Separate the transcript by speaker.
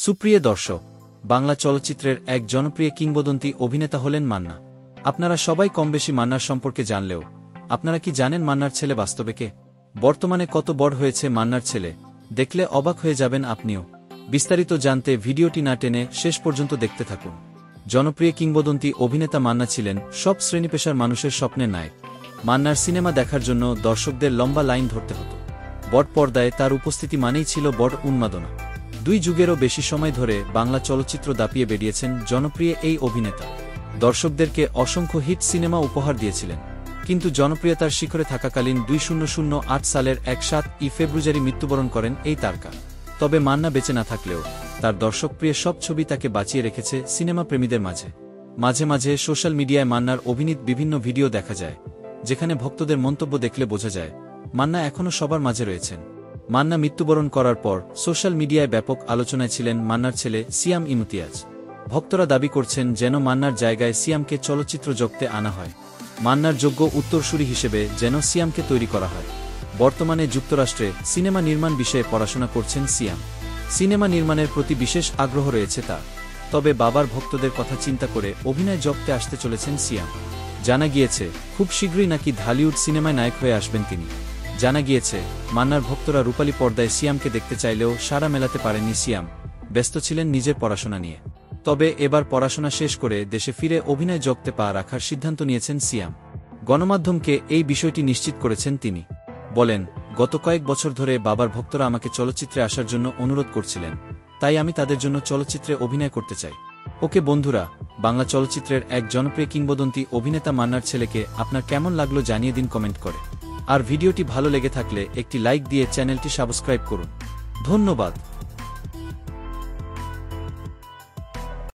Speaker 1: সুপ্রিয় দর্শক, বাংলা চলচ্চিত্রের এক জনপ্রিয় কিংবদন্তি অভিনেতা হলেন মান্না। আপনারা সবাই কমবেশি মান্নার সম্পর্কে জানলেও আপনারা কি জানেন মান্নার ছেলে বাস্তবে কে? বর্তমানে কত বড় হয়েছে মান্নার ছেলে, দেখলে অবাক হয়ে যাবেন আপনিও। বিস্তারিত জানতে ভিডিওটি না টেনে শেষ পর্যন্ত দেখতে থাকুন। জনপ্রিয় কিংবদন্তি অভিনেতা মান্না ছিলেন সব শ্রেণীপেশার মানুষের স্বপ্নের নায়ক। মান্নার সিনেমা দেখার জন্য দর্শকদের লম্বা লাইন ধরতে হতো। বড় পর্দায় তার উপস্থিতি মানেই ছিল বড় উন্মাদনা। 2 যুগেরও বেশি সময় ধরে বাংলা চলচ্চিত্র দাপিয়ে বেরিয়েছেন জনপ্রিয় এই অভিনেতা। দর্শকদেরকে অসংখ্য হিট সিনেমা উপহার দিয়েছিলেন, কিন্তু জনপ্রিয়তার শিখরে থাকাকালীন 2008 সালের 7 ফেব্রুয়ারি মৃত্যুবরণ করেন এই তারকা। তবে মান্না বেঁচে না থাকলেও তার দর্শকপ্রিয় সব ছবি তাকে বাঁচিয়ে রেখেছে সিনেমা প্রেমীদের মাঝে। মাঝে মাঝে সোশ্যাল মিডিয়ায় মান্নার অভিনীত বিভিন্ন ভিডিও দেখা যায়, যেখানে ভক্তদের মন্তব্য দেখলে বোঝা যায় মান্না এখনও সবার মাঝে রয়েছেন। মান্না মৃত্যুবরণ করার পর সোশ্যাল মিডিয়ায় ব্যাপক আলোচনায় ছিলেন মান্নার ছেলে সিয়াম ইমতিয়াজ। ভক্তরা দাবি করছেন যেন মান্নার জায়গায় সিয়ামকে চলচ্চিত্র জগতে আনা হয়। মান্নার যোগ্য উত্তরসূরি হিসেবে যেন সিয়ামকে তৈরি করা হয়। বর্তমানে যুক্তরাষ্ট্রে সিনেমা নির্মাণ বিষয়ে পড়াশোনা করছেন সিয়াম। সিনেমা নির্মাণের প্রতি বিশেষ আগ্রহ রয়েছে তার। তবে বাবার ভক্তদের কথা চিন্তা করে অভিনয় জগতে আসতে চলেছেন সিয়াম। জানা গিয়েছে খুব শীঘ্রই নাকি ঢালিউড সিনেমায় নায়ক হয়ে আসবেন তিনি। জানা গিয়েছে মান্নার ভক্তরা রূপালী পর্দায় সিয়ামকে দেখতে চাইলেও সাড়া মেলাতে পারেননি সিয়াম, ব্যস্ত ছিলেন নিজের পড়াশোনা নিয়ে। তবে এবার পড়াশোনা শেষ করে দেশে ফিরে অভিনয় জগতে পা রাখার সিদ্ধান্ত নিয়েছেন সিয়াম। গণমাধ্যমকে এই বিষয়টি নিশ্চিত করেছেন তিনি। বলেন, গত কয়েক বছর ধরে বাবার ভক্তরা আমাকে চলচ্চিত্রে আসার জন্য অনুরোধ করছিলেন, তাই আমি তাদের জন্য চলচ্চিত্রে অভিনয় করতে চাই। ওকে বন্ধুরা, বাংলা চলচ্চিত্রের এক জনপ্রিয় কিংবদন্তি অভিনেতা মান্নার ছেলেকে আপনার কেমন লাগলো জানিয়ে দিন কমেন্ট করে। আর ভিডিওটি ভালো লেগে থাকলে একটি লাইক দিয়ে চ্যানেলটি সাবস্ক্রাইব করুন। ধন্যবাদ।